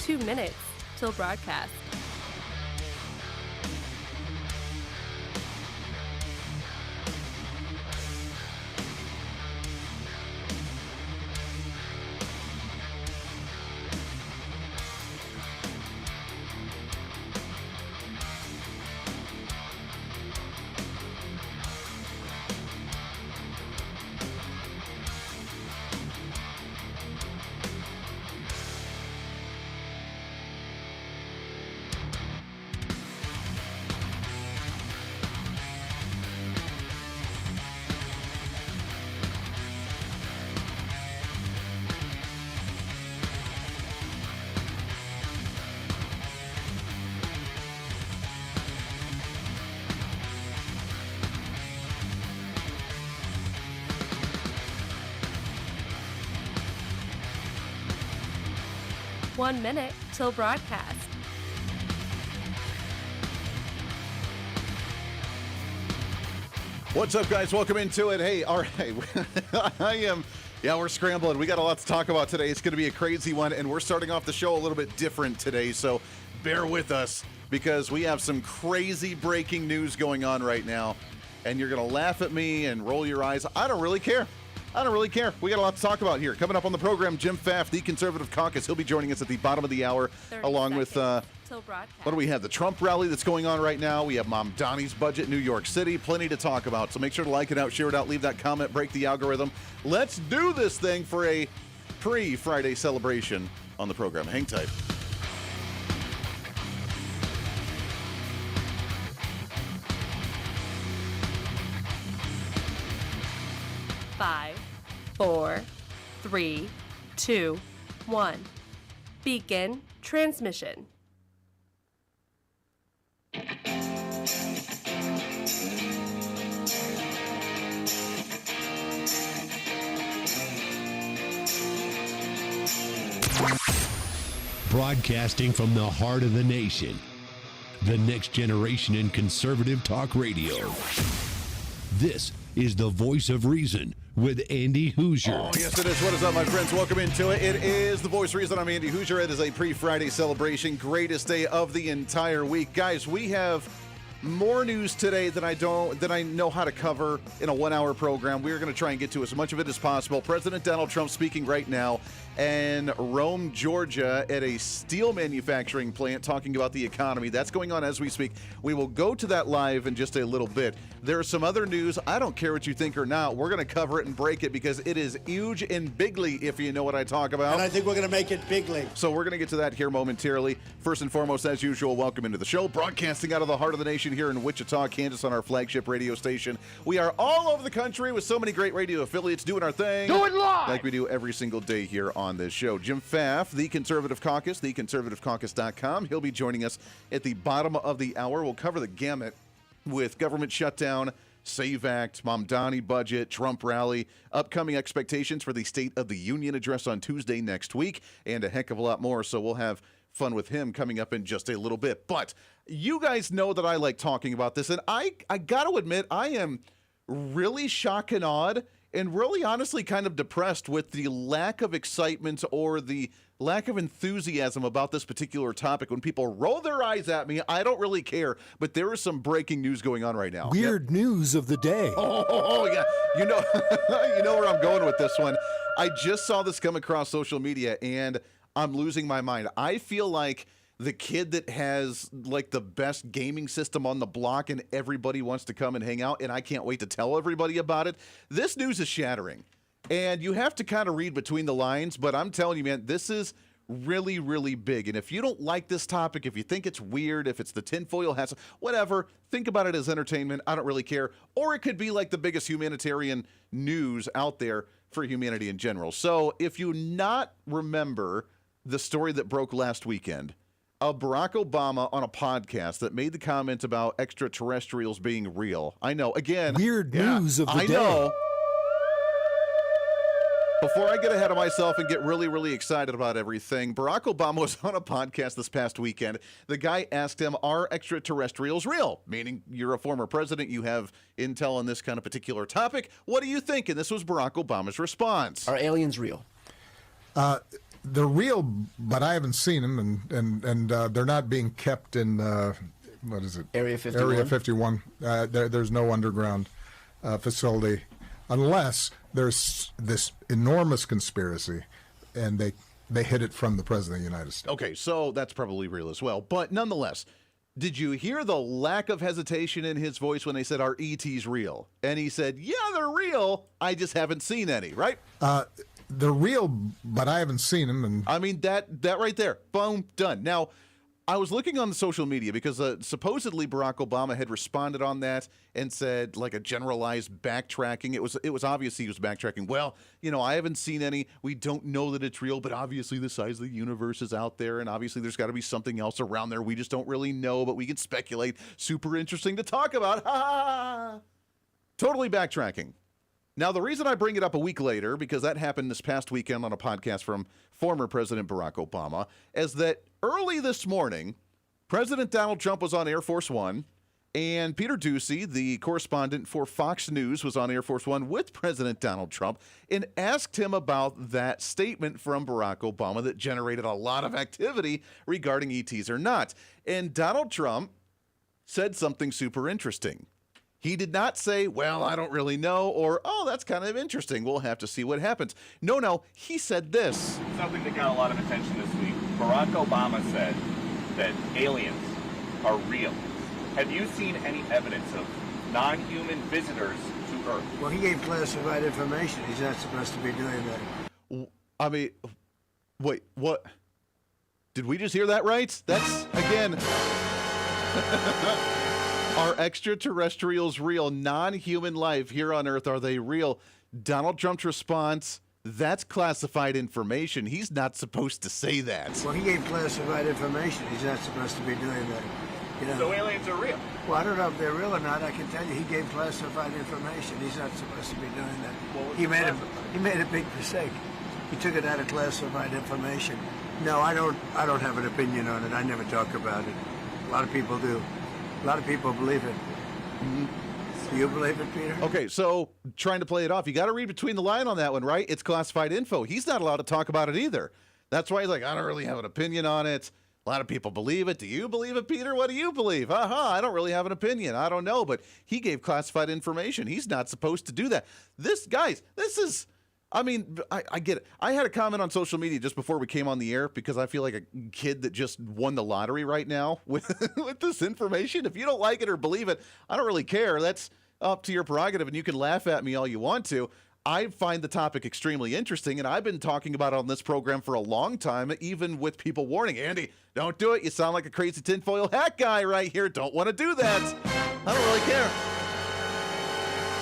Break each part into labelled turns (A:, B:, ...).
A: 2 minutes till broadcast. One minute till broadcast.
B: What's up, guys? Welcome into it. Hey, all right. We're scrambling. We got a lot to talk about today. It's going to be a crazy one, and we're starting off the show a little bit different today, so bear with us because we have some crazy breaking news going on right now, and you're going to laugh at me and roll your eyes. I don't really care. We got a lot to talk about here. Coming up on the program, Jim Pfaff, the Conservative Caucus. He'll be joining us at the bottom of the hour, along with, what do we have? The Trump rally that's going on right now. We have Mom Donnie's budget in New York City. Plenty to talk about. So make sure to like it out, share it out, leave that comment, break the algorithm. Let's do this thing for a pre-Friday celebration on the program. Hang tight.
A: Five, 4, 3, 2, 1. Begin transmission.
C: Broadcasting from the heart of the nation, the next generation in conservative talk radio. This is the Voice of Reason with Andy Hooser.
B: Oh, yes, it is. What is up, my friends? Welcome into it. It is the Voice of Reason. I'm Andy Hooser. It is a pre-Friday celebration. Greatest day of the entire week. Guys, we have more news today than I know how to cover in a 1-hour program. We're going to try and get to as much of it as possible. President Donald Trump speaking right now in Rome, Georgia, at a steel manufacturing plant talking about the economy. That's going on as we speak. We will go to that live in just a little bit. There's some other news. I don't care what you think or not. We're going to cover it and break it because it is huge and bigly, if you know what I talk about.
D: And I think we're going to make it bigly.
B: So we're going to get to that here momentarily. First and foremost, as usual, welcome into the show. Broadcasting out of the heart of the nation here in Wichita, Kansas on our flagship radio station. We are all over the country with so many great radio affiliates doing our thing.
D: Do it live!
B: Like we do every single day here on this show. Jim Pfaff, the Conservative Caucus, theconservativecaucus.com. He'll be joining us at the bottom of the hour. We'll cover the gamut with government shutdown, SAVE Act, Mom Donnie budget, Trump rally, upcoming expectations for the State of the Union address on Tuesday next week, and a heck of a lot more. So we'll have fun with him coming up in just a little bit. But you guys know that I like talking about this, and I got to admit, I am really shocked and awed and really honestly kind of depressed with the lack of excitement or the lack of enthusiasm about this particular topic. When people roll their eyes at me, I don't really care, but there is some breaking news going on right now.
E: Weird news of the day.
B: Oh yeah. You know, you know where I'm going with this one. I just saw this come across social media and I'm losing my mind. I feel like the kid that has like the best gaming system on the block and everybody wants to come and hang out, and I can't wait to tell everybody about it. This news is shattering, and you have to kind of read between the lines, but I'm telling you, man, this is really, really big. And if you don't like this topic, if you think it's weird, if it's the tinfoil hats, whatever, think about it as entertainment. I don't really care. Or it could be like the biggest humanitarian news out there for humanity in general. So if you not remember the story that broke last weekend, Barack Obama on a podcast that made the comment about extraterrestrials being real. I know, again,
E: weird news of the day.
B: I know. Before I get ahead of myself and get really, really excited about everything, Barack Obama was on a podcast this past weekend. The guy asked him, are extraterrestrials real? Meaning you're a former president, you have intel on this kind of particular topic. What do you think? And this was Barack Obama's response.
F: Are aliens real?
D: They're real, but I haven't seen them, and they're not being kept in what is it?
F: Area 51.
D: Area 51. There's no underground facility, unless there's this enormous conspiracy, and they hid it from the President of the United States.
B: Okay, so that's probably real as well. But nonetheless, did you hear the lack of hesitation in his voice when they said, "Are ETs real?" And he said, "Yeah, they're real. I just haven't seen any," right?
D: They're real, but I haven't seen them. And
B: I mean, that right there, boom, done. Now, I was looking on the social media because supposedly Barack Obama had responded on that and said, like, a generalized backtracking. It was obvious he was backtracking. Well, I haven't seen any. We don't know that it's real, but obviously the size of the universe is out there, and obviously there's got to be something else around there. We just don't really know, but we can speculate. Super interesting to talk about. Ha ha! Totally backtracking. Now, the reason I bring it up a week later, because that happened this past weekend on a podcast from former President Barack Obama, is that early this morning, President Donald Trump was on Air Force One, and Peter Ducey, the correspondent for Fox News, was on Air Force One with President Donald Trump and asked him about that statement from Barack Obama that generated a lot of activity regarding ETs or not. And Donald Trump said something super interesting. He did not say, "Well, I don't really know," or, "Oh, that's kind of interesting. We'll have to see what happens." No, he said this.
G: Something that got a lot of attention this week. Barack Obama said that aliens are real. Have you seen any evidence of non-human visitors to Earth?
H: Well, he gave classified information. He's not supposed to be doing that.
B: I mean, wait, what? Did we just hear that right? That's, again... Are extraterrestrials real? Non-human life here on Earth, are they real? Donald Trump's response, that's classified information. He's not supposed to say that.
H: Well, he gave classified information. He's not supposed to be doing that.
G: So aliens are real?
H: Well, I don't know if they're real or not. I can tell you he gave classified information. He's not supposed to be doing that. He made a big mistake. He took it out of classified information. No, I don't have an opinion on it. I never talk about it. A lot of people do. A lot of people believe it. Do you believe it, Peter?
B: Okay, so trying to play it off, you got to read between the line on that one, right? It's classified info. He's not allowed to talk about it either. That's why he's like, "I don't really have an opinion on it." A lot of people believe it. Do you believe it, Peter? What do you believe? I don't really have an opinion. I don't know, but he gave classified information. He's not supposed to do that. This is... I mean, I get it. I had a comment on social media just before we came on the air because I feel like a kid that just won the lottery right now with this information. If you don't like it or believe it, I don't really care. That's up to your prerogative, and you can laugh at me all you want to. I find the topic extremely interesting, and I've been talking about it on this program for a long time, even with people warning, "Andy, don't do it. You sound like a crazy tinfoil hat guy right here. Don't want to do that." I don't really care.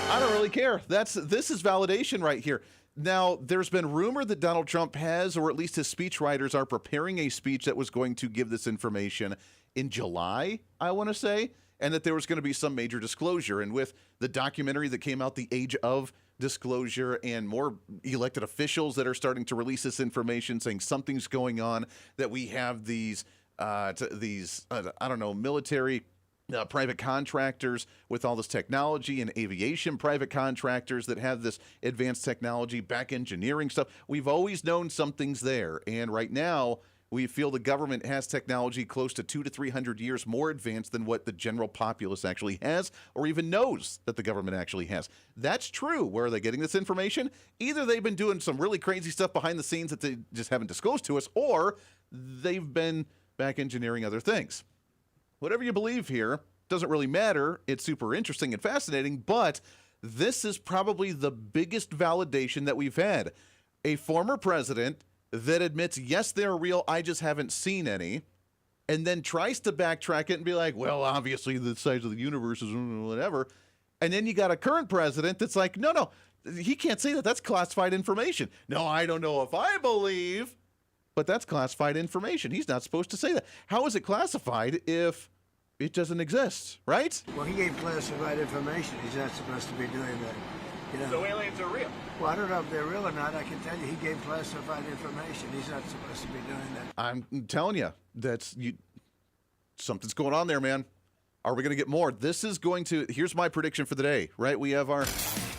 B: I don't really care. This is validation right here. Now, there's been rumor that Donald Trump has, or at least his speechwriters are preparing a speech that was going to give this information in July, I want to say, and that there was going to be some major disclosure. And with the documentary that came out, The Age of Disclosure, and more elected officials that are starting to release this information saying something's going on, that we have these military private contractors with all this technology, and aviation private contractors that have this advanced technology, back engineering stuff. We've always known something's there. And right now, we feel the government has technology close to 200 to 300 years more advanced than what the general populace actually has, or even knows that the government actually has. That's true. Where are they getting this information? Either they've been doing some really crazy stuff behind the scenes that they just haven't disclosed to us, or they've been back engineering other things. Whatever you believe here, doesn't really matter. It's super interesting and fascinating, but this is probably the biggest validation that we've had. A former president that admits, yes, they're real, I just haven't seen any, and then tries to backtrack it and be like, "Well, obviously the size of the universe is whatever." And then you got a current president that's like, no, he can't say that. That's classified information. "No, I don't know if I believe, but that's classified information." He's not supposed to say that. How is it classified if it doesn't exist, right?
H: Well, he gave classified information. He's not supposed to be doing that.
G: So aliens are real?
H: Well, I don't know if they're real or not. I can tell you he gave classified information. He's not supposed to be doing that.
B: I'm telling you, something's going on there, man. Are we going to get more? This is going to, here's my prediction for the day, right? We have our,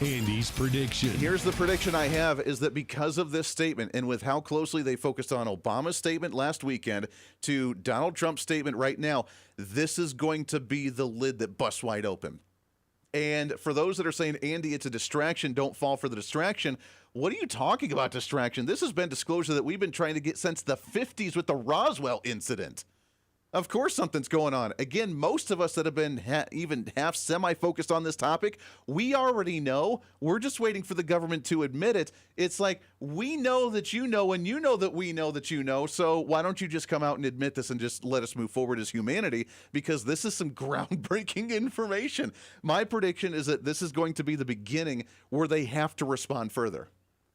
C: Andy's prediction.
B: here's the prediction I have is that because of this statement and with how closely they focused on Obama's statement last weekend to Donald Trump's statement right now, this is going to be the lid that busts wide open. And for those that are saying, Andy, it's a distraction, don't fall for the distraction. What are you talking about, distraction? This has been disclosure that we've been trying to get since the 50s with the Roswell incident. Of course something's going on. Again, most of us that have been even half semi-focused on this topic, we already know. We're just waiting for the government to admit it. It's like, we know that you know, and you know that we know that you know, so why don't you just come out and admit this and just let us move forward as humanity, because this is some groundbreaking information. My prediction is that this is going to be the beginning where they have to respond further.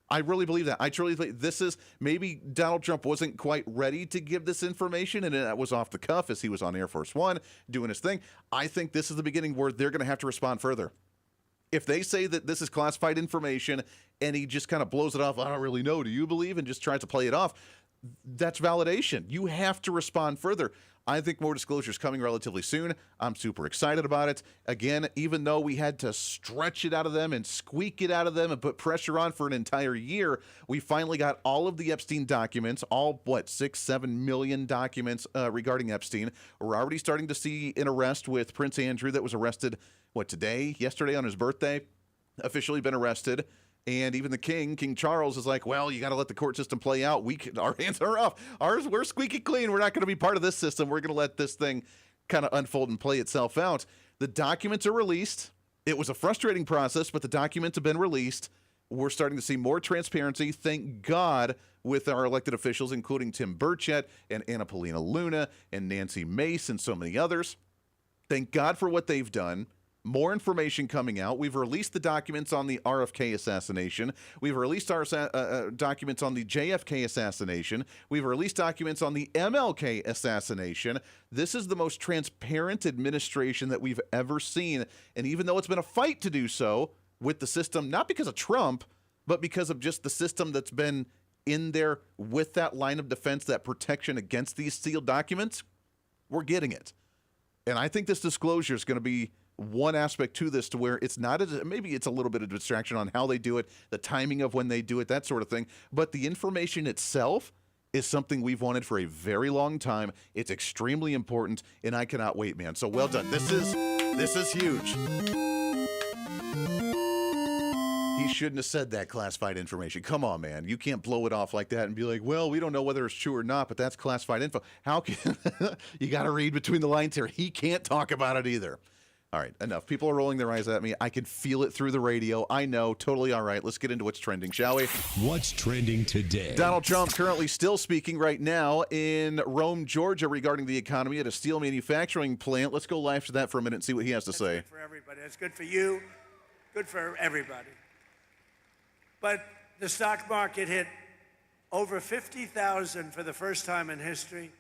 B: I really believe that. I truly believe this is, maybe Donald Trump wasn't quite ready to give this information, and that was off the cuff as he was on Air Force One doing his thing. I think this is the beginning where they're going to have to respond further. If they say that this is classified information and he just kind of blows it off, I don't really know, do you believe, and just tries to play it off, that's validation. You have to respond further. I think more disclosure is coming relatively soon. I'm super excited about it. Again, even though we had to stretch it out of them and squeak it out of them and put pressure on for an entire year, we finally got all of the Epstein documents, all, 6-7 million documents regarding Epstein. We're already starting to see an arrest with Prince Andrew that was arrested, yesterday on his birthday, officially been arrested. And even the King Charles, is like, well, you got to let the court system play out. Our hands are off. We're squeaky clean. We're not going to be part of this system. We're going to let this thing kind of unfold and play itself out. The documents are released. It was a frustrating process, but the documents have been released. We're starting to see more transparency. Thank God, with our elected officials, including Tim Burchett and Anna Paulina Luna and Nancy Mace and so many others. Thank God for what they've done. More information coming out. We've released the documents on the RFK assassination. We've released our documents on the JFK assassination. We've released documents on the MLK assassination. This is the most transparent administration that we've ever seen. And even though it's been a fight to do so with the system, not because of Trump, but because of just the system that's been in there with that line of defense, that protection against these sealed documents, we're getting it. And I think this disclosure is going to be one aspect to this, to where it's not maybe it's a little bit of distraction on how they do it, the timing of when they do it, that sort of thing. But the information itself is something we've wanted for a very long time. It's extremely important, and I cannot wait, man. So well done. This is huge. He shouldn't have said that classified information. Come on, man. You can't blow it off like that and be like, well, we don't know whether it's true or not, but that's classified info. How can you got to read between the lines here? He can't talk about it either. All right, enough. People are rolling their eyes at me. I can feel it through the radio. I know. Totally all right. Let's get into what's trending, shall we?
C: What's trending today?
B: Donald Trump currently still speaking right now in Rome, Georgia, regarding the economy at a steel manufacturing plant. Let's go live to that for a minute and see what he has to say.
H: Good for everybody. It's good for you. Good for everybody. But the stock market hit over 50,000 for the first time in history.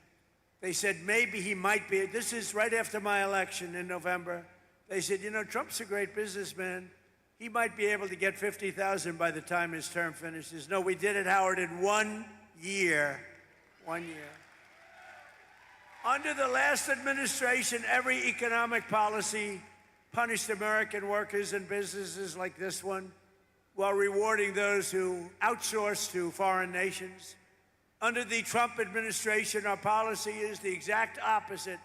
H: They said maybe he might be. This is right after my election in November. They said, Trump's a great businessman. He might be able to get 50,000 by the time his term finishes. No, we did it, Howard, in 1 year. 1 year. Under the last administration, every economic policy punished American workers and businesses like this one, while rewarding those who outsource to foreign nations. Under the Trump administration, our policy is the exact opposite,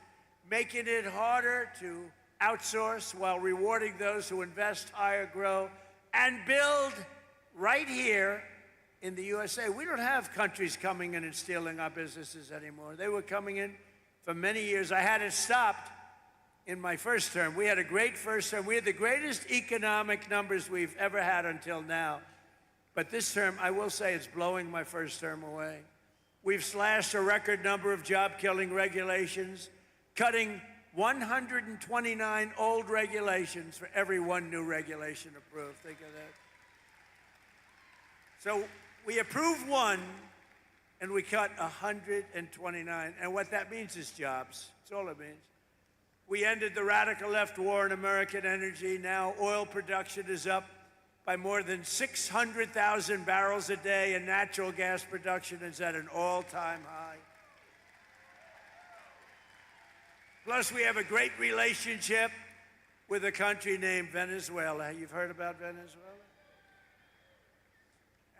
H: making it harder to outsource while rewarding those who invest, hire, grow, and build right here in the USA. We don't have countries coming in and stealing our businesses anymore. They were coming in for many years. I had it stopped in my first term. We had a great first term. We had the greatest economic numbers we've ever had until now. But this term, I will say, it's blowing my first term away. We've slashed a record number of job-killing regulations, cutting 129 old regulations for every one new regulation approved. Think of that. So we approve one, and we cut 129. And what that means is jobs. That's all it means. We ended the radical left war in American energy. Now oil production is up by more than 600,000 barrels a day, and natural gas production is at an all-time high. Plus, we have a great relationship with a country named Venezuela. You've heard about Venezuela?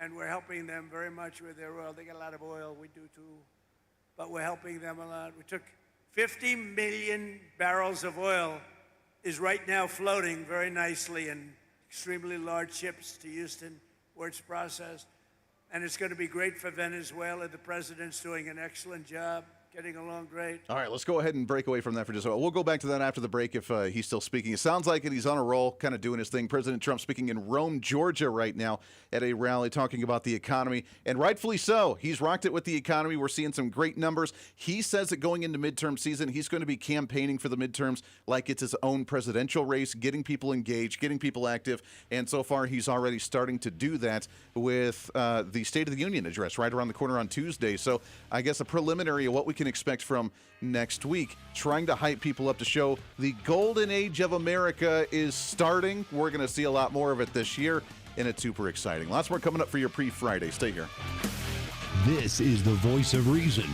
H: And we're helping them very much with their oil. They get a lot of oil, we do too, but we're helping them a lot. We took 50 million barrels of oil is right now floating very nicely in extremely large ships to Houston, where it's processed. And it's going to be great for Venezuela. The president's doing an excellent job, getting along great.
B: All right, let's go ahead and break away from that for just a while. We'll go back to that after the break if he's still speaking. It sounds like it. He's on a roll, kind of doing his thing. President Trump speaking in Rome, Georgia right now at a rally talking about the economy, and rightfully so. He's rocked it with the economy. We're seeing some great numbers. He says that going into midterm season, he's going to be campaigning for the midterms like it's his own presidential race, getting people engaged, getting people active, and so far he's already starting to do that with the State of the Union address right around the corner on Tuesday. So I guess a preliminary of what we can expect from next week, trying to hype people up to show the golden age of America is starting. We're going to see a lot more of it this year, and it's super exciting. Lots more coming up for your pre-Friday. Stay here.
C: This is the Voice of Reason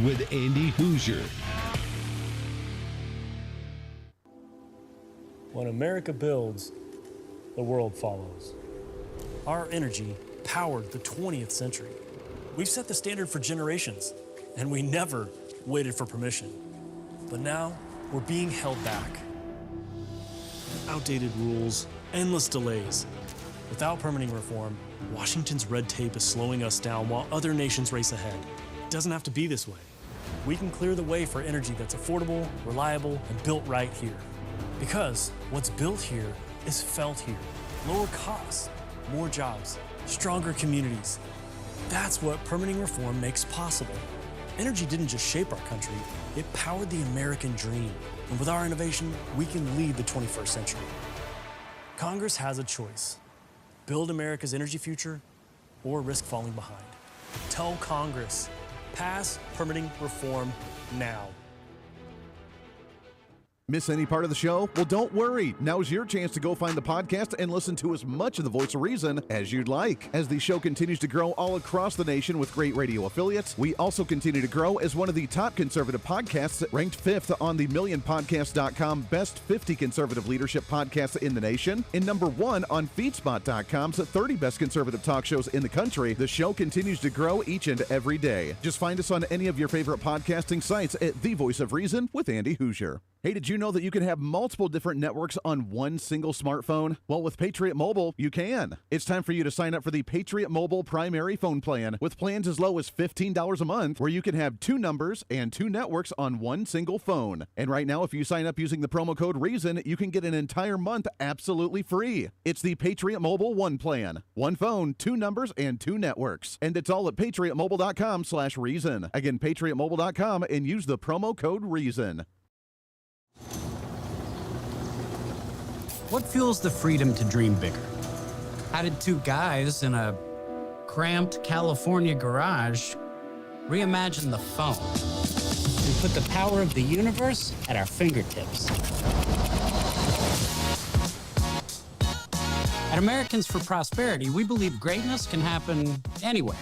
C: with Andy Hooser.
F: When America builds, the world follows. Our energy powered the 20th century. We've set the standard for generations, and we never waited for permission. But now, we're being held back. Outdated rules, endless delays. Without permitting reform, Washington's red tape is slowing us down while other nations race ahead. It doesn't have to be this way. We can clear the way for energy that's affordable, reliable, and built right here. Because what's built here is felt here. Lower costs, more jobs, stronger communities. That's what permitting reform makes possible. Energy didn't just shape our country, it powered the American dream. And with our innovation, we can lead the 21st century. Congress has a choice. Build America's energy future or risk falling behind. Tell Congress, pass permitting reform now.
B: Miss any part of the show? Well, don't worry. Now's your chance to go find the podcast and listen to as much of the Voice of Reason as you'd like. As the show continues to grow all across the nation with great radio affiliates, we also continue to grow as one of the top conservative podcasts, ranked 5th on the MillionPodcast.com Best 50 Conservative Leadership Podcasts in the nation, and number 1 on FeedSpot.com's 30 Best Conservative Talk Shows in the country. The show continues to grow each and every day. Just find us on any of your favorite podcasting sites at The Voice of Reason with Andy Hooser. Hey, did you know that you can have multiple different networks on one single smartphone? Well, with Patriot Mobile, you can. It's time for you to sign up for the Patriot Mobile primary phone plan with plans as low as $15 a month, where you can have 2 numbers and 2 networks on one single phone. And right now, if you sign up using the promo code REASON, you can get an entire month absolutely free. It's the Patriot Mobile One plan. 1 phone, 2 numbers, and 2 networks. And it's all at patriotmobile.com/reason. Again, patriotmobile.com, and use the promo code REASON.
I: What fuels the freedom to dream bigger? How did 2 guys in a cramped California garage reimagine the phone and put the power of the universe at our fingertips? At Americans for Prosperity, we believe greatness can happen anywhere.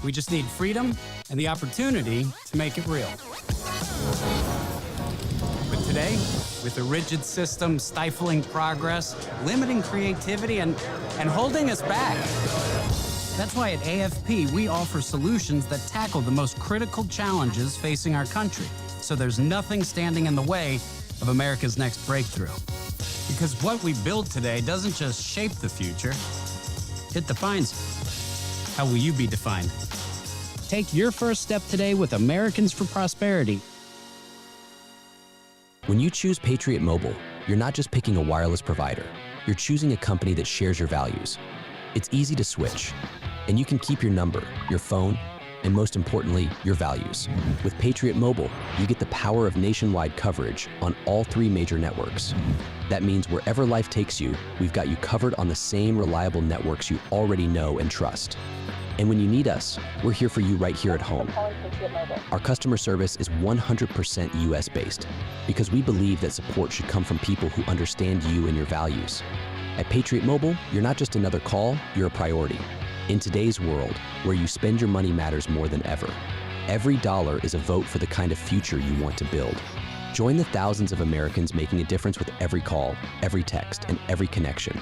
I: We just need freedom and the opportunity to make it real. But today, with a rigid system stifling progress, limiting creativity, and holding us back. That's why at AFP, we offer solutions that tackle the most critical challenges facing our country, so there's nothing standing in the way of America's next breakthrough. Because what we build today doesn't just shape the future, it defines it. How will you be defined? Take your first step today with Americans for Prosperity.
J: When you choose Patriot Mobile, you're not just picking a wireless provider. You're choosing a company that shares your values. It's easy to switch, and you can keep your number, your phone, and most importantly, your values. With Patriot Mobile, you get the power of nationwide coverage on all 3 major networks. That means wherever life takes you, we've got you covered on the same reliable networks you already know and trust. And when you need us, we're here for you right here at home. Our customer service is 100% US-based because we believe that support should come from people who understand you and your values. At Patriot Mobile, you're not just another call, you're a priority. In today's world, where you spend your money matters more than ever, every dollar is a vote for the kind of future you want to build. Join the thousands of Americans making a difference with every call, every text, and every connection.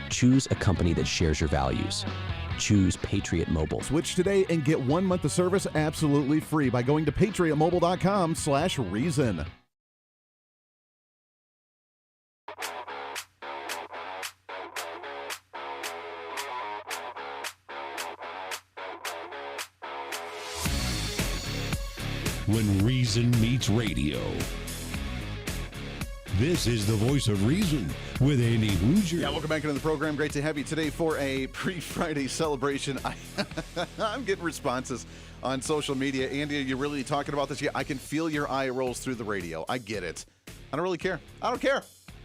J: Choose a company that shares your values. Choose Patriot Mobile.
B: Switch today and get 1 month of service absolutely free by going to patriotmobile.com/reason.
C: When reason meets radio. This is the voice of reason with Andy Hooser.
B: Yeah, welcome back into the program. Great to have you today for a pre-Friday celebration. I'm getting responses on social media. Andy, are you really talking about this? Yeah, I can feel your eye rolls through the radio. I get it. I don't really care. I don't care.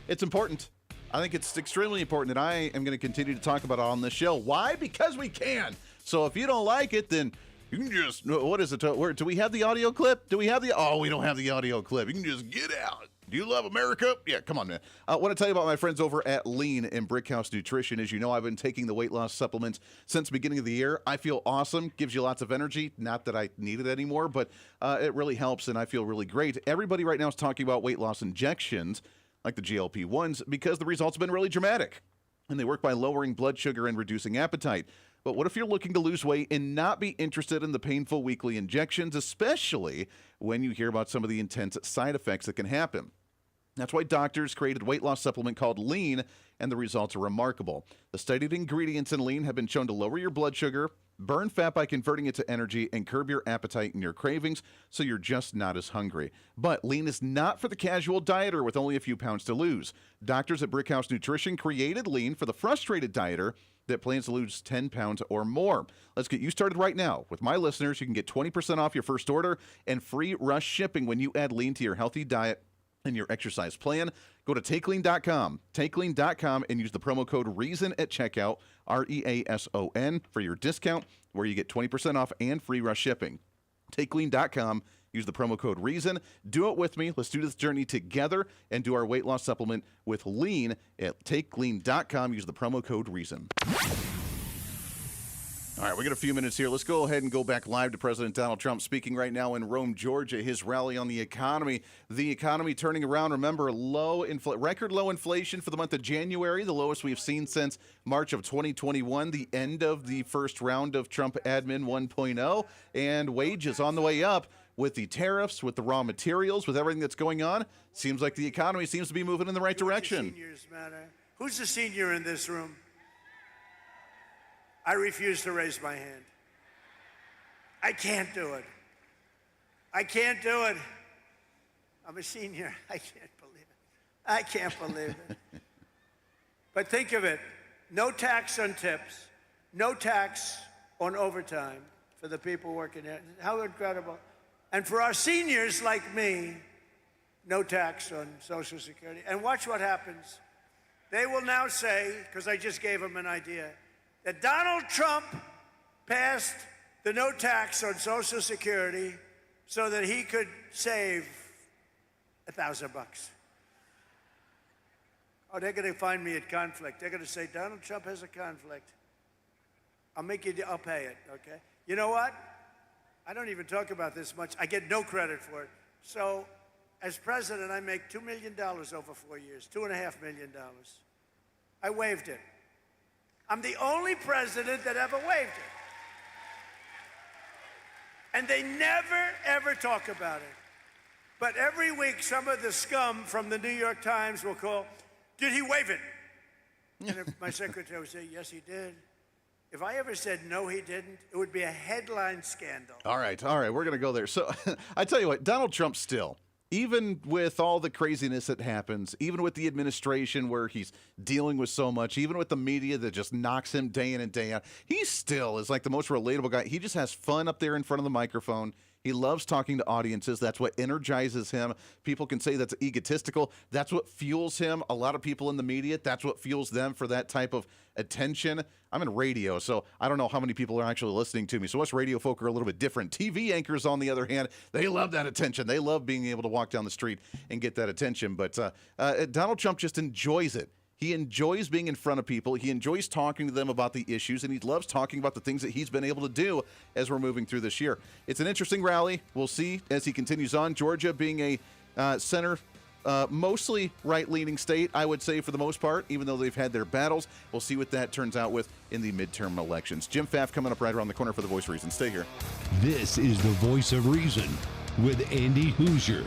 B: It's important. I think it's extremely important that I am going to continue to talk about it on this show. Why? Because we can. So if you don't like it, then you can just, what is it? Do we have the audio clip? Do we have the, oh, we don't have the audio clip. You can just get out. Do you love America? Yeah, come on, man. I want to tell you about my friends over at Lean and Brickhouse Nutrition. As you know, I've been taking the weight loss supplements since the beginning of the year. I feel awesome. Gives you lots of energy. Not that I need it anymore, but it really helps, and I feel really great. Everybody right now is talking about weight loss injections, like the GLP-1s, because the results have been really dramatic. And they work by lowering blood sugar and reducing appetite. But what if you're looking to lose weight and not be interested in the painful weekly injections, especially when you hear about some of the intense side effects that can happen? That's why doctors created a weight loss supplement called Lean, and the results are remarkable. The studied ingredients in Lean have been shown to lower your blood sugar, burn fat by converting it to energy, and curb your appetite and your cravings, so you're just not as hungry. But Lean is not for the casual dieter with only a few pounds to lose. Doctors at Brickhouse Nutrition created Lean for the frustrated dieter that plans to lose 10 pounds or more. Let's get you started right now. With my listeners, you can get 20% off your first order and free rush shipping when you add Lean to your healthy diet and your exercise plan. Go to TakeLean.com, TakeLean.com, and use the promo code REASON at checkout, REASON, for your discount, where you get 20% off and free rush shipping. TakeLean.com, use the promo code REASON. Do it with me. Let's do this journey together and do our weight loss supplement with Lean at TakeLean.com. Use the promo code REASON. All right, we got a few minutes here. Let's go ahead and go back live to President Donald Trump speaking right now in Rome, Georgia, his rally on the economy. The economy turning around. Remember, record low inflation for the month of January, the lowest we've seen since March of 2021, the end of the first round of Trump admin 1.0, and wages on the way up with the tariffs, with the raw materials, with everything that's going on. Seems like the economy seems to be moving in the right direction.
H: Seniors matter. Who's a senior in this room? I refuse to raise my hand. I can't do it. I can't do it. I'm a senior. I can't believe it. I can't believe it. But think of it. No tax on tips. No tax on overtime for the people working there. How incredible. And for our seniors like me, no tax on Social Security. And watch what happens. They will now say, because I just gave them an idea, that Donald Trump passed the no tax on Social Security so that he could save $1,000. Oh, they're going to find me at conflict. They're going to say, Donald Trump has a conflict. I'll pay it, okay? You know what? I don't even talk about this much. I get no credit for it. So, as president, I make $2 million over 4 years, $2.5 million. I waived it. I'm the only president that ever waived it. And they never, ever talk about it. But every week, some of the scum from the New York Times will call, did he waive it? And if my secretary would say, yes, he did. If I ever said, no, he didn't, it would be a headline scandal.
B: All right, we're going to go there. So I tell you what, Donald Trump still, even with all the craziness that happens, even with the administration where he's dealing with so much, even with the media that just knocks him day in and day out, he still is like the most relatable guy. He just has fun up there in front of the microphone. He loves talking to audiences. That's what energizes him. People can say that's egotistical. That's what fuels him. A lot of people in the media, that's what fuels them for that type of attention. I'm in radio, so I don't know how many people are actually listening to me. So us radio folk are a little bit different. TV anchors, on the other hand, they love that attention. They love being able to walk down the street and get that attention. But Donald Trump just enjoys it. He enjoys being in front of people. He enjoys talking to them about the issues, and he loves talking about the things that he's been able to do as we're moving through this year. It's an interesting rally. We'll see as he continues on. Georgia being a Center, mostly right-leaning state, I would say, for the most part, even though they've had their battles. We'll see what that turns out with in the midterm elections. Jim Pfaff coming up right around the corner for The Voice of Reason. Stay here.
C: This is The Voice of Reason with Andy Hooser.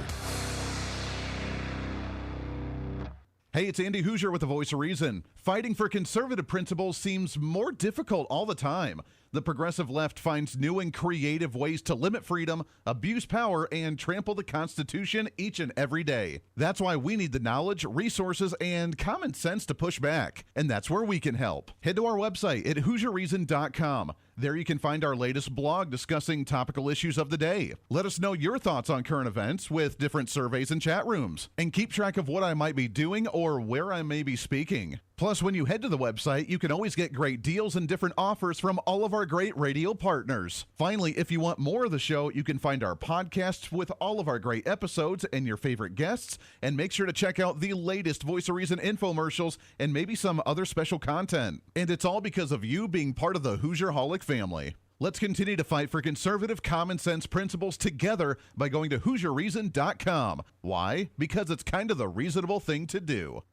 B: Hey, it's Andy Hooser with The Voice of Reason. Fighting for conservative principles seems more difficult all the time. The progressive left finds new and creative ways to limit freedom, abuse power, and trample the Constitution each and every day. That's why we need the knowledge, resources, and common sense to push back. And that's where we can help. Head to our website at HooserReason.com. There you can find our latest blog discussing topical issues of the day. Let us know your thoughts on current events with different surveys and chat rooms. And keep track of what I might be doing or where I may be speaking. Plus, when you head to the website, you can always get great deals and different offers from all of our great radio partners. Finally, if you want more of the show, you can find our podcasts with all of our great episodes and your favorite guests. And make sure to check out the latest Voice of Reason infomercials and maybe some other special content. And it's all because of you being part of the Hoosier-holic family. Let's continue to fight for conservative common sense principles together by going to HooserReason.com. Why? Because it's kind of the reasonable thing to do.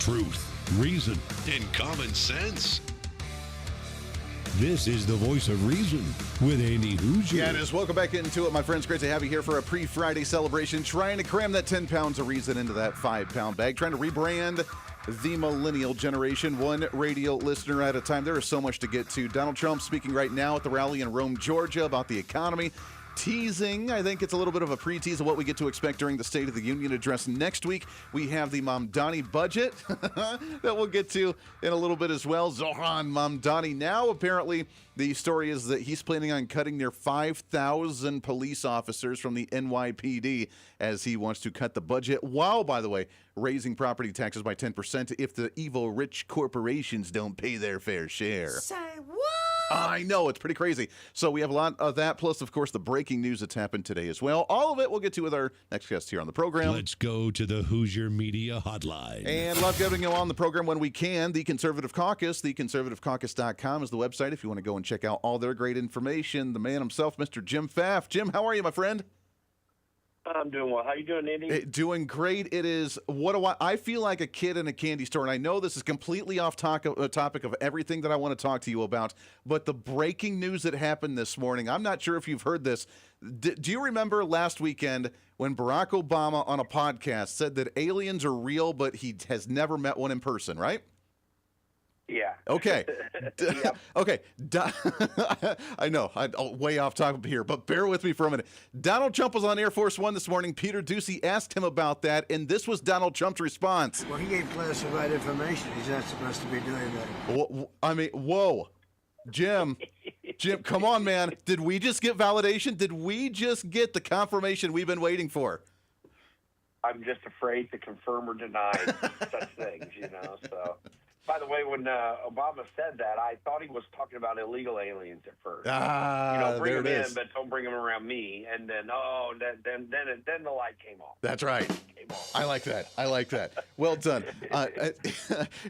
C: Truth, reason, and common sense. This is the voice of reason with Andy Hooser.
B: Yeah, it is. Welcome back into it, my friends. Great to have you here for a pre-Friday celebration. Trying to cram that 10 pounds of reason into that 5-pound bag. Trying to rebrand the millennial generation, one radio listener at a time. There is so much to get to. Donald Trump speaking right now at the rally in Rome, Georgia about the economy. Teasing, I think it's a little bit of a pre-tease of what we get to expect during the State of the Union address next week. We have the Mamdani budget that we'll get to in a little bit as well. Zoran Mamdani. Now, apparently, the story is that he's planning on cutting near 5,000 police officers from the NYPD as he wants to cut the budget, while, by the way, raising property taxes by 10% if the evil rich corporations don't pay their fair share.
H: Say what?
B: I know, it's pretty crazy. So we have a lot of that, plus, of course, the breaking news that's happened today as well. All of it we'll get to with our next guest here on the program.
C: Let's go to the Hoosier Media Hotline.
B: And love getting you on the program when we can. The Conservative Caucus, theconservativecaucus.com is the website if you want to go and check out all their great information. The man himself, Mr. Jim Pfaff. Jim, how are you, my friend?
K: I'm doing well. How you doing, Andy?
B: Doing great. It is, I feel like a kid in a candy store, and I know this is completely off topic of everything that I want to talk to you about, but the breaking news that happened this morning, I'm not sure if you've heard this. Do you remember last weekend when Barack Obama on a podcast said that aliens are real, but he has never met one in person, right?
K: Yeah.
B: Okay. Okay. I know. I'm way off topic here, but bear with me for a minute. Donald Trump was on Air Force One this morning. Peter Ducey asked him about that, and this was Donald Trump's response.
H: Well, he gave classified information. He's not supposed to be doing that.
B: I mean, whoa. Jim, come on, man. Did we just get validation? Did we just get the confirmation we've been waiting for?
K: I'm just afraid to confirm or deny such things, so... By the way, when Obama said that, I thought he was talking about illegal aliens at first. Bring them in, but don't bring them around me. And then, then the light came on.
B: That's right. I like that. Well done.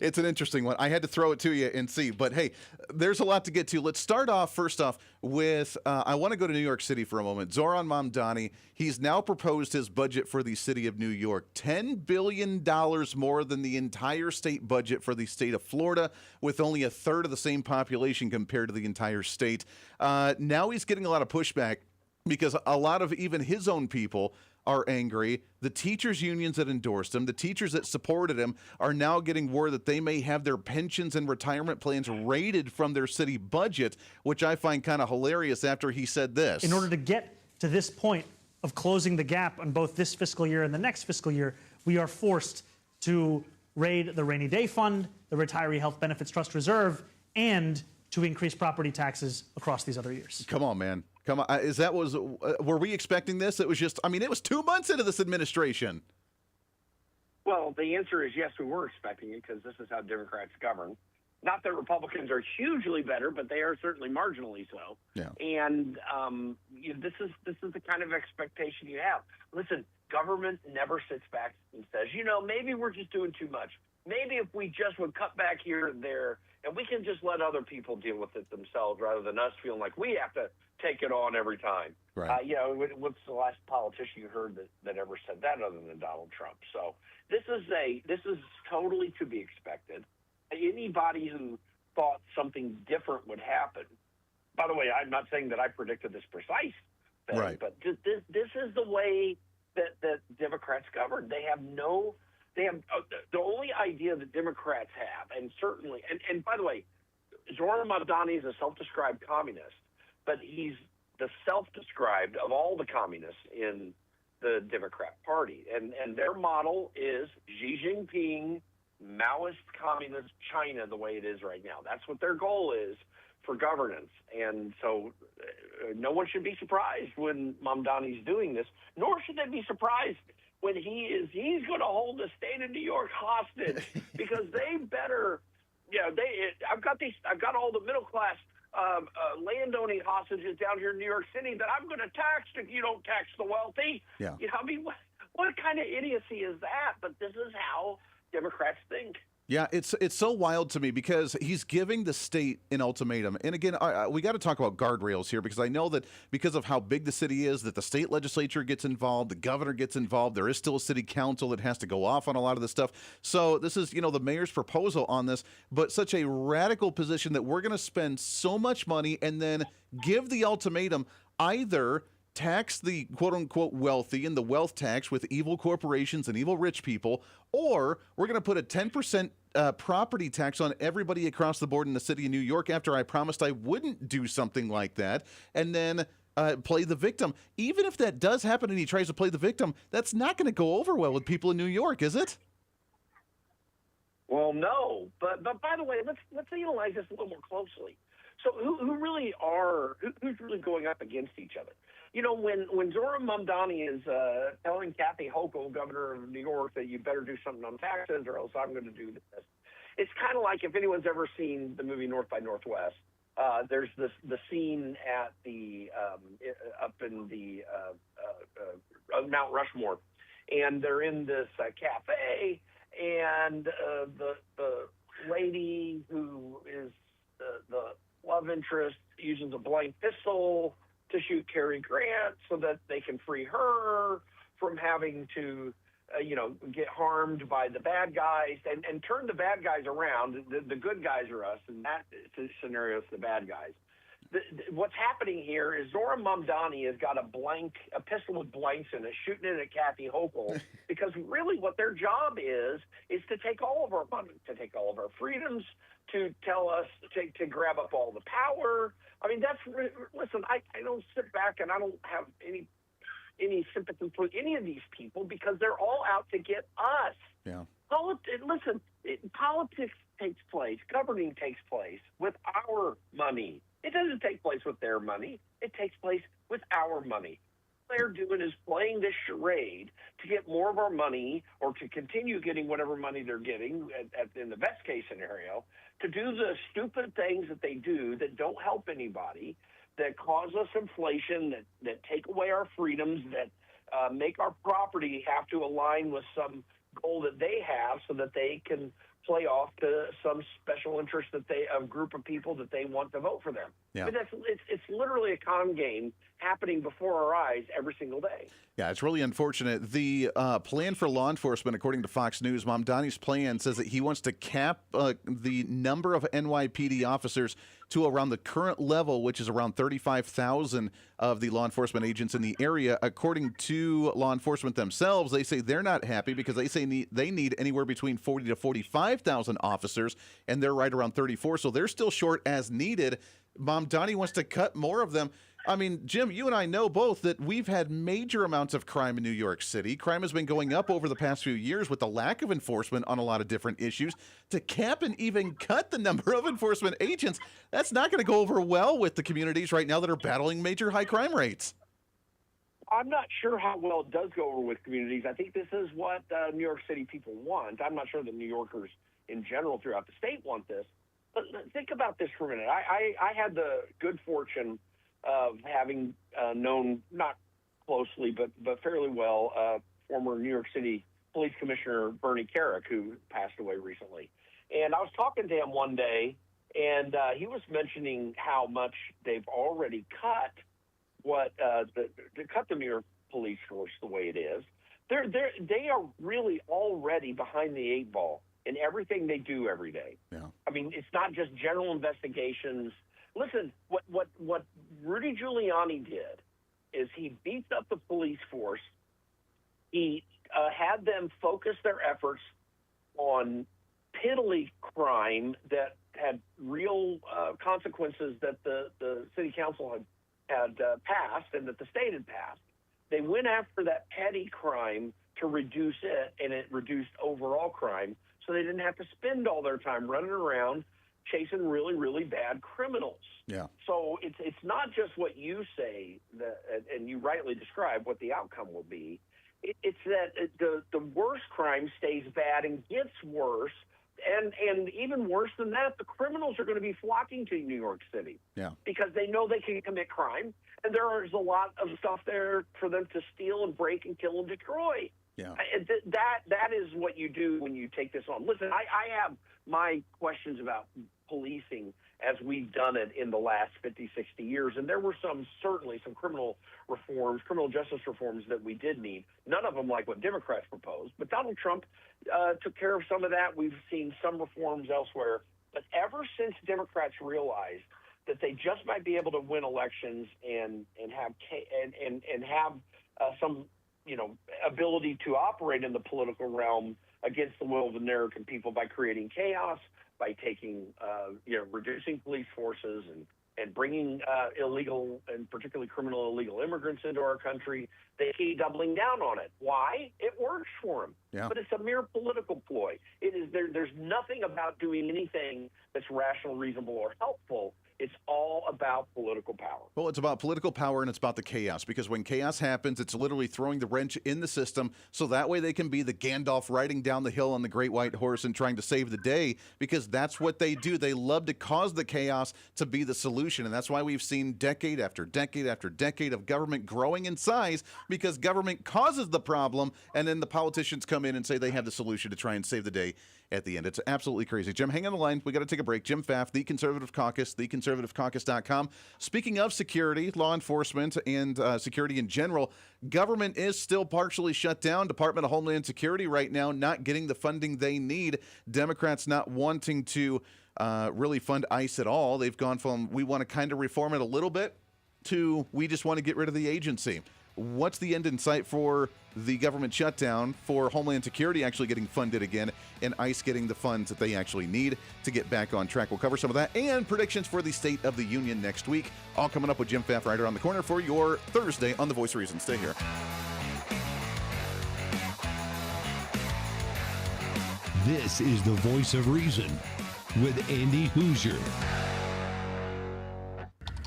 B: It's an interesting one. I had to throw it to you and see. But, hey, there's a lot to get to. Let's start off, first off, with I want to go to New York City for a moment. Zoran Mamdani, he's now proposed his budget for the city of New York. $10 billion more than the entire state budget for the state of Florida, with only a third of the same population compared to the entire state. Now he's getting a lot of pushback because a lot of even his own people are angry. The teachers' unions that endorsed him, the teachers that supported him, are now getting word that they may have their pensions and retirement plans raided from their city budget, which I find kind of hilarious after he said this.
L: In order to get to this point of closing the gap on both this fiscal year and the next fiscal year, we are forced to raid the rainy day fund, the retiree health benefits trust reserve, and to increase property taxes across these other years.
B: Come on, man. Come on. Were we expecting this? It was just, it was 2 months into this administration.
K: Well, the answer is yes, we were expecting it because this is how Democrats govern. Not that Republicans are hugely better, but they are certainly marginally so.
B: Yeah.
K: And this is the kind of expectation you have. Listen, government never sits back and says, maybe we're just doing too much. Maybe if we just would cut back here and there, and we can just let other people deal with it themselves rather than us feeling like we have to take it on every time.
B: Right.
K: What's the last politician you heard that ever said that other than Donald Trump? So this is totally to be expected. Anybody who thought something different would happen. By the way, I'm not saying that I predicted this precise thing,
B: right.
K: But this is the way that Democrats govern. They have the only idea that Democrats have, and certainly, and by the way, Zoran Mamdani is a self-described communist, but he's the self-described of all the communists in the Democrat Party, and their model is Xi Jinping, Maoist communist China, the way it is right now. That's what their goal is for governance, and so no one should be surprised when Mamdani's doing this, nor should they be surprised when he's going to hold the state of New York hostage because they better, I've got all the middle class landowning hostages down here in New York City that I'm going to tax if you don't tax the wealthy.
B: Yeah.
K: What kind of idiocy is that? But this is how Democrats think.
B: Yeah, it's so wild to me because he's giving the state an ultimatum. And again, we got to talk about guardrails here because I know that because of how big the city is, that the state legislature gets involved, the governor gets involved. There is still a city council that has to go off on a lot of this stuff. So this is, the mayor's proposal on this, but such a radical position that we're going to spend so much money and then give the ultimatum either tax the quote-unquote wealthy and the wealth tax with evil corporations and evil rich people, or we're going to put a 10% property tax on everybody across the board in the city of New York after I promised I wouldn't do something like that, and then play the victim. Even if that does happen and he tries to play the victim, that's not going to go over well with people in New York, is it?
K: Well, no, but by the way, let's analyze this a little more closely. So who's really going up against each other? When Zoran Mamdani is telling Kathy Hochul, governor of New York, that you better do something on taxes or else I'm going to do this. It's kind of like if anyone's ever seen the movie North by Northwest, there's the scene at the up in the Mount Rushmore, and they're in this cafe, and the lady who is the love interest uses a blank pistol to shoot Cary Grant so that they can free her from having to, get harmed by the bad guys and turn the bad guys around. The good guys are us, and that scenario is the bad guys. What's happening here is Zoran Mamdani has got a pistol with blanks in it, shooting it at Kathy Hochul, because really what their job is to take all of our money, to take all of our freedoms, to tell us to grab up all the power. I mean, listen, I don't sit back and I don't have any sympathy for any of these people because they're all out to get us.
B: Yeah.
K: Politics takes place, governing takes place with our money. It doesn't take place with their money. It takes place with our money. What they're doing is playing this charade to get more of our money or to continue getting whatever money they're getting in the best case scenario, to do the stupid things that they do that don't help anybody, that cause us inflation, that take away our freedoms, that make our property have to align with some goal that they have so that they can play off to some special interest a group of people that they want to vote for them.
B: Yeah.
K: But it's literally a con game happening before our eyes every single day.
B: Yeah, it's really unfortunate. The plan for law enforcement, according to Fox News, Mamdani's plan says that he wants to cap the number of NYPD officers to around the current level, which is around 35,000 of the law enforcement agents in the area. According to law enforcement themselves, they say they're not happy because they say they need anywhere between 40 to 45,000 officers, and they're right around 34, so they're still short as needed. Mamdani wants to cut more of them. I mean, Jim, you and I know both that we've had major amounts of crime in New York City. Crime has been going up over the past few years with the lack of enforcement on a lot of different issues. To cap and even cut the number of enforcement agents, that's not going to go over well with the communities right now that are battling major high crime rates.
K: I'm not sure how well it does go over with communities. I think this is what New York City people want. I'm not sure that New Yorkers in general throughout the state want this. But think about this for a minute. I had the good fortune of having known, not closely, but fairly well, former New York City Police Commissioner Bernie Kerik, who passed away recently. And I was talking to him one day, and he was mentioning how much they've already cut the New York police force the way it is. They are really already behind the eight ball in everything they do every day.
B: Yeah.
K: I mean, it's not just general investigations. Listen, what Rudy Giuliani did is he beefed up the police force. He had them focus their efforts on piddly crime that had real consequences that the city council had passed and that the state had passed. They went after that petty crime to reduce it, and it reduced overall crime, so they didn't have to spend all their time running around chasing really, really bad criminals.
B: Yeah.
K: So it's not just what you say, and you rightly describe what the outcome will be. It's that the worst crime stays bad and gets worse, and even worse than that, the criminals are going to be flocking to New York City.
B: Yeah.
K: Because they know they can commit crime, and there is a lot of stuff there for them to steal and break and kill and destroy.
B: Yeah.
K: That is what you do when you take this on. Listen, I have my questions about policing as we've done it in the last 50, 60 years. And there were certainly some criminal justice reforms that we did need. None of them like what Democrats proposed. But Donald Trump took care of some of that. We've seen some reforms elsewhere. But ever since Democrats realized that they just might be able to win elections and have some ability to operate in the political realm against the will of the American people by creating chaos, by taking, reducing police forces and bringing illegal and particularly criminal illegal immigrants into our country. They keep doubling down on it. Why? It works for them.
B: Yeah.
K: But it's a mere political ploy. There's nothing about doing anything that's rational, reasonable, or helpful. It's all about political power.
B: Well, it's about political power and it's about the chaos, because when chaos happens, it's literally throwing the wrench in the system so that way they can be the Gandalf riding down the hill on the great white horse and trying to save the day, because that's what they do. They love to cause the chaos to be the solution, and that's why we've seen decade after decade after decade of government growing in size, because government causes the problem, and then the politicians come in and say they have the solution to try and save the day at the end. It's absolutely crazy. Jim, hang on the line. We got to take a break. Jim Pfaff, The Conservative Caucus, theconservativecaucus.com. Speaking of security, law enforcement, and security in general, government is still partially shut down. Department of Homeland Security right now not getting the funding they need. Democrats not wanting to really fund ICE at all. They've gone from we want to kind of reform it a little bit to we just want to get rid of the agency. What's the end in sight for the government shutdown, for Homeland Security actually getting funded again, and ICE getting the funds that they actually need to get back on track? We'll cover some of that and predictions for the State of the Union next week. All coming up with Jim Pfaff right around the corner for your Thursday on The Voice of Reason. Stay here.
C: This is The Voice of Reason with Andy Hooser.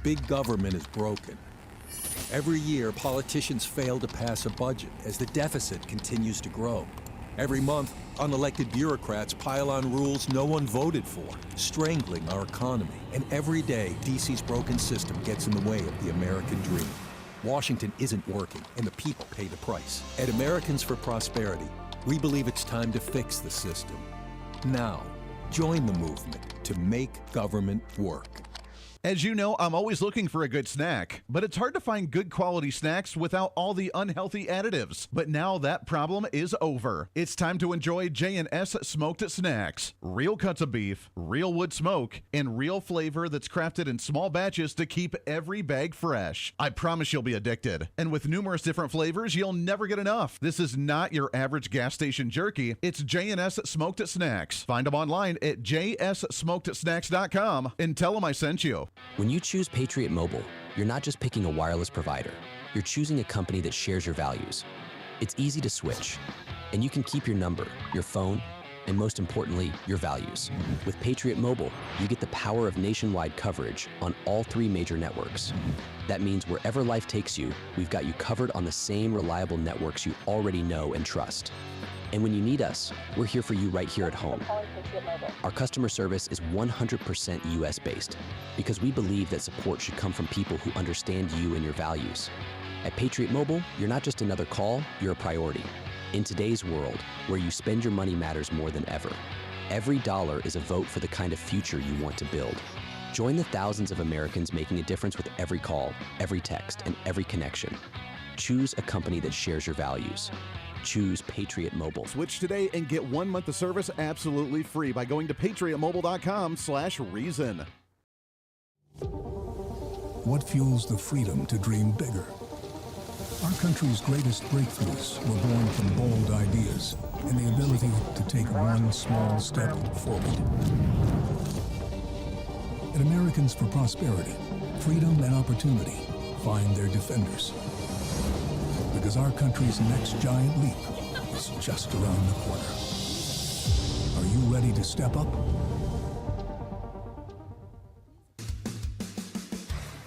E: Big government is broken. Every year, politicians fail to pass a budget as the deficit continues to grow. Every month, unelected bureaucrats pile on rules no one voted for, strangling our economy. And every day, D.C.'s broken system gets in the way of the American dream. Washington isn't working, and the people pay the price. At Americans for Prosperity, we believe it's time to fix the system. Now, join the movement to make government work.
B: As you know, I'm always looking for a good snack, but it's hard to find good quality snacks without all the unhealthy additives. But now that problem is over. It's time to enjoy J&S Smoked Snacks. Real cuts of beef, real wood smoke, and real flavor that's crafted in small batches to keep every bag fresh. I promise you'll be addicted. And with numerous different flavors, you'll never get enough. This is not your average gas station jerky. It's J&S Smoked Snacks. Find them online at jssmokedsnacks.com and tell them I sent you.
J: When you choose Patriot Mobile, you're not just picking a wireless provider. You're choosing a company that shares your values. It's easy to switch, and you can keep your number, your phone, and most importantly, your values. With Patriot Mobile, you get the power of nationwide coverage on all 3 major networks. That means wherever life takes you, we've got you covered on the same reliable networks you already know and trust. And when you need us, we're here for you right here at home. Our customer service is 100% US-based because we believe that support should come from people who understand you and your values. At Patriot Mobile, you're not just another call, you're a priority. In today's world, where you spend your money matters more than ever, every dollar is a vote for the kind of future you want to build. Join the thousands of Americans making a difference with every call, every text, and every connection. Choose a company that shares your values. Choose Patriot Mobile.
B: Switch today and get 1 month of service absolutely free by going to patriotmobile.com/reason.
M: What fuels the freedom to dream bigger? Our country's greatest breakthroughs were born from bold ideas and the ability to take one small step forward. At Americans for Prosperity, freedom and opportunity find their defenders. Because our country's next giant leap is just around the corner. Are you ready to step up?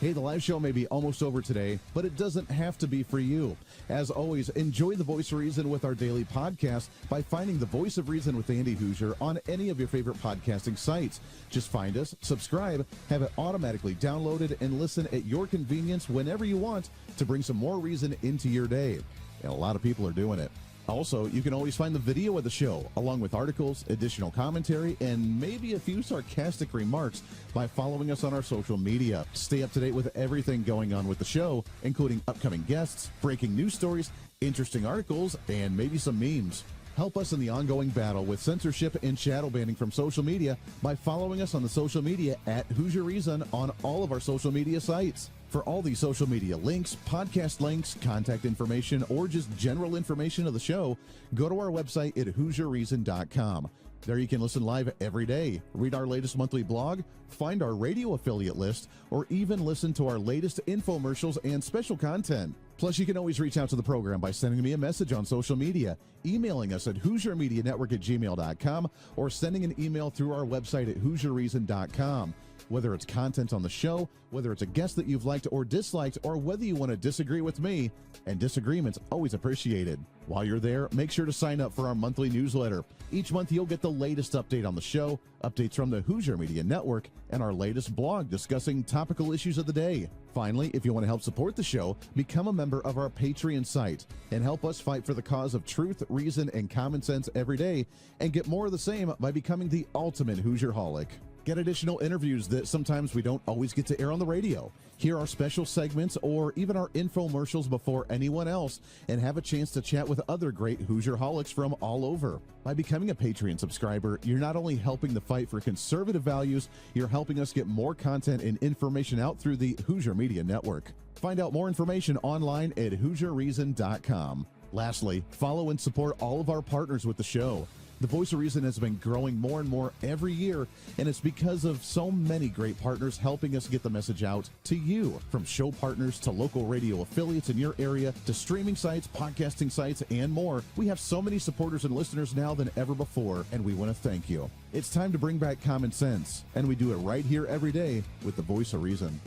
B: Hey, the live show may be almost over today, but it doesn't have to be for you. As always, enjoy The Voice of Reason with our daily podcast by finding The Voice of Reason with Andy Hooser on any of your favorite podcasting sites. Just find us, subscribe, have it automatically downloaded, and listen at your convenience whenever you want to bring some more reason into your day. And a lot of people are doing it.
N: Also, you can always find the video of the show, along with articles, additional commentary, and maybe a few sarcastic remarks by following us on our social media. Stay up to date with everything going on with the show, including upcoming guests, breaking news stories, interesting articles, and maybe some memes. Help us in the ongoing battle with censorship and shadow banning from social media by following us on the social media at Hooser Reason on all of our social media sites. For all these social media links, podcast links, contact information, or just general information of the show, go to our website at HooserReason.com. There you can listen live every day, read our latest monthly blog, find our radio affiliate list, or even listen to our latest infomercials and special content. Plus, you can always reach out to the program by sending me a message on social media, emailing us at HooserMediaNetwork@gmail.com, or sending an email through our website at HooserReason.com. Whether it's content on the show, whether it's a guest that you've liked or disliked, or whether you want to disagree with me, and disagreement's always appreciated. While you're there, make sure to sign up for our monthly newsletter. Each month, you'll get the latest update on the show, updates from the Hooser Media Network, and our latest blog discussing topical issues of the day. Finally, if you want to help support the show, become a member of our Patreon site and help us fight for the cause of truth, reason, and common sense every day, and get more of the same by becoming the ultimate Hoosierholic. Get additional interviews that sometimes we don't always get to air on the radio. Hear our special segments or even our infomercials before anyone else, and have a chance to chat with other great Hoosierholics from all over. By becoming a Patreon subscriber, you're not only helping the fight for conservative values, you're helping us get more content and information out through the Hooser Media Network. Find out more information online at HooserReason.com. Lastly, follow and support all of our partners with the show. The Voice of Reason has been growing more and more every year, and it's because of so many great partners helping us get the message out to you. From show partners to local radio affiliates in your area to streaming sites, podcasting sites, and more, we have so many supporters and listeners now than ever before, and we want to thank you. It's time to bring back common sense, and we do it right here every day with the Voice of Reason.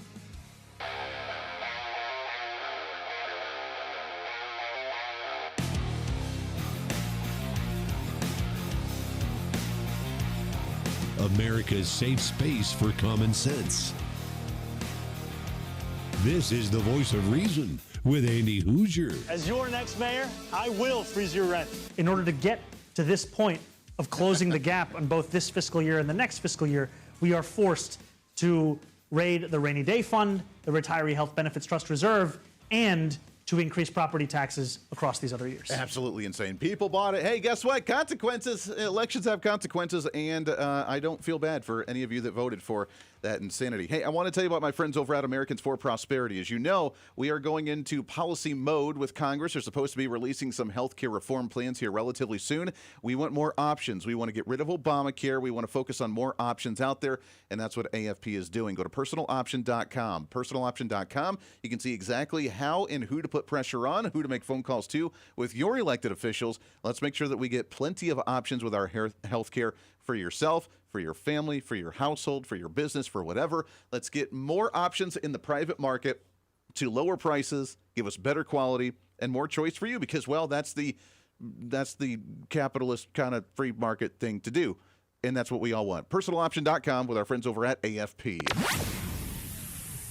C: America's safe space for common sense. This is the Voice of Reason with Andy Hooser.
L: As your next mayor, I will freeze your rent. In order to get to this point of closing the gap on both this fiscal year and the next fiscal year, we are forced to raid the rainy day fund, the retiree health benefits trust reserve, and to increase property taxes across these other years.
B: Absolutely insane. People bought it. Hey, guess what? Consequences. Elections have consequences, and I don't feel bad for any of you that voted for that insanity. Hey, I want to tell you about my friends over at Americans for Prosperity. As you know, we are going into policy mode with Congress. They're supposed to be releasing some health care reform plans here relatively soon. We want more options. We want to get rid of Obamacare. We want to focus on more options out there, and that's what AFP is doing. Go to personaloption.com. Personaloption.com. You can see exactly how and who to put pressure on, who to make phone calls to with your elected officials. Let's make sure that we get plenty of options with our health care for yourself, for your family, for your household, for your business, for whatever. Let's get more options in the private market to lower prices, give us better quality, and more choice for you because, well, that's the capitalist kind of free market thing to do. And that's what we all want. Personaloption.com with our friends over at AFP.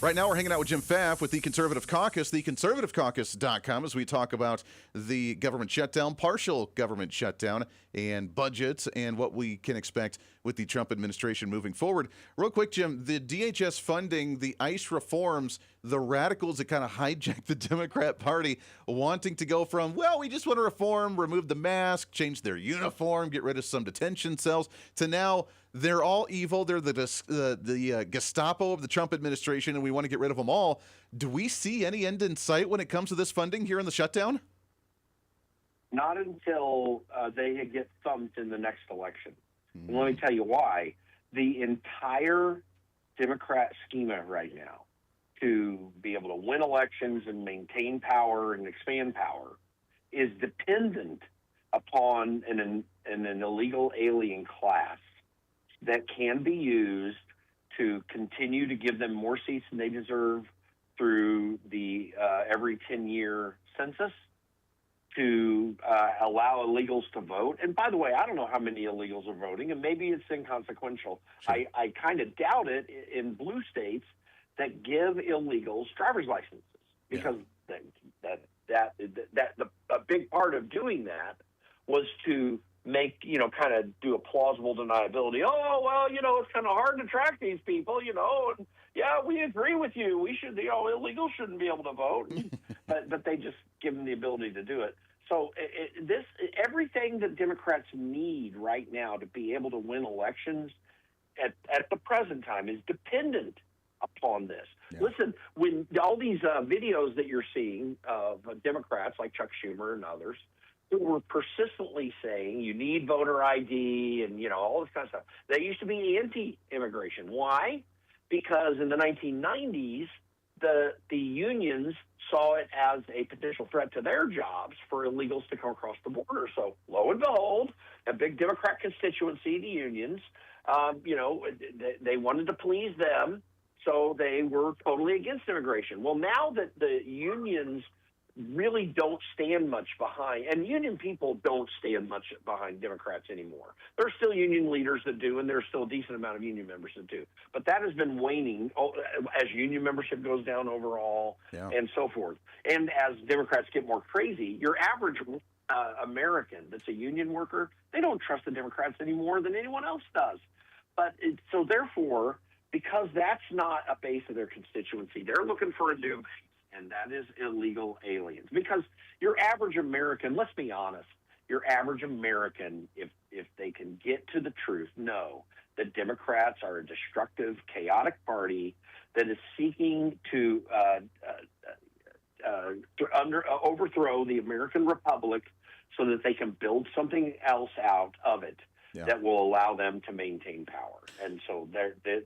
B: Right now, we're hanging out with Jim Pfaff with the Conservative Caucus, theconservativecaucus.com, as we talk about the government shutdown, partial government shutdown, and budgets, and what we can expect with the Trump administration moving forward. Real quick, Jim, the DHS funding, the ICE reforms, the radicals that kind of hijacked the Democrat Party, wanting to go from, well, we just want to reform, remove the mask, change their uniform, get rid of some detention cells, to now they're all evil. They're the Gestapo of the Trump administration, and we want to get rid of them all. Do we see any end in sight when it comes to this funding here in the shutdown?
K: Not until they get thumped in the next election. And let me tell you why. The entire Democrat schema right now to be able to win elections and maintain power and expand power is dependent upon an illegal alien class that can be used to continue to give them more seats than they deserve through the every 10-year census, to allow illegals to vote. And by the way, I don't know how many illegals are voting, and maybe it's inconsequential. Sure. I kind of doubt it in blue states that give illegals driver's licenses because that a big part of doing that was to make, kind of do a plausible deniability. Oh, well, it's kind of hard to track these people, and yeah, we agree with you. We should, illegals shouldn't be able to vote. but they just give them the ability to do it. So everything that Democrats need right now to be able to win elections at the present time is dependent upon this. Yeah. Listen, when all these videos that you're seeing of Democrats like Chuck Schumer and others who were persistently saying you need voter ID and, all this kind of stuff, they used to be anti-immigration. Why? Because in the 1990s, the unions saw it as a potential threat to their jobs for illegals to come across the border. So lo and behold, a big Democrat constituency, the unions, they wanted to please them, so they were totally against immigration. Well, now that the unions really don't stand much behind, and union people don't stand much behind Democrats anymore. There's still union leaders that do, and there's still a decent amount of union members that do. But that has been waning as union membership goes down overall, and so forth. And as Democrats get more crazy, your average American that's a union worker, they don't trust the Democrats any more than anyone else does. But so therefore, because that's not a base of their constituency, they're looking for a new base. And that is illegal aliens. Because your average American, let's be honest, your average American, if they can get to the truth, know that Democrats are a destructive, chaotic party that is seeking to overthrow the American Republic so that they can build something else out of it. Yeah. That will allow them to maintain power. And so the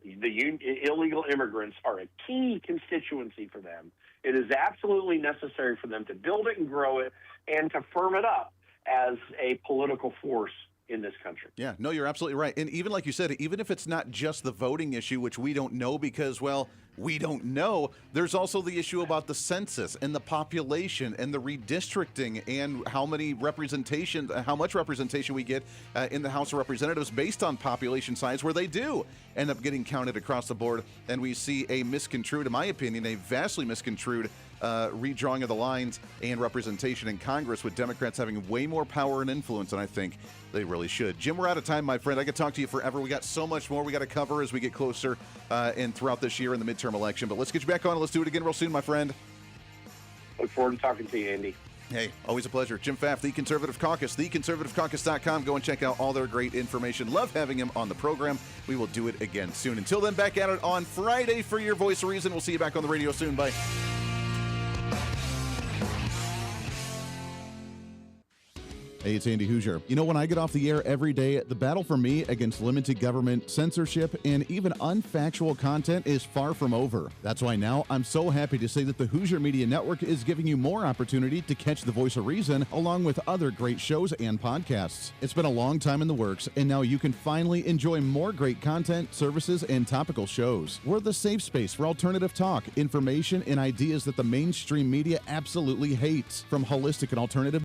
K: illegal immigrants are a key constituency for them. It is absolutely necessary for them to build it and grow it and to firm it up as a political force in this country.
B: Yeah, no, you're absolutely right. And even like you said, even if it's not just the voting issue, which we don't know because, well, we don't know, there's also the issue about the census and the population and the redistricting and how much representation we get in the House of Representatives based on population size, where they do end up getting counted across the board. And we see a misconstrued, in my opinion, a vastly misconstrued redrawing of the lines and representation in Congress, with Democrats having way more power and influence than I think they really should. Jim, we're out of time, my friend. I could talk to you forever. We got so much more we got to cover as we get closer and throughout this year in the midterm election. But let's get you back on and let's do it again real soon, my friend.
K: Look forward to talking to you, Andy.
B: Hey, always a pleasure. Jim Pfaff, The Conservative Caucus, theconservativecaucus.com. Go and check out all their great information. Love having him on the program. We will do it again soon. Until then, back at it on Friday for your Voice of Reason. We'll see you back on the radio soon. Bye. Hey, it's Andy Hooser. You know, when I get off the air every day, the battle for me against limited government, censorship, and even unfactual content is far from over. That's why now I'm so happy to say that the Hooser Media Network is giving you more opportunity to catch the Voice of Reason along with other great shows and podcasts. It's been a long time in the works, and now you can finally enjoy more great content, services, and topical shows. We're the safe space for alternative talk, information, and ideas that the mainstream media absolutely hates. From holistic and alternative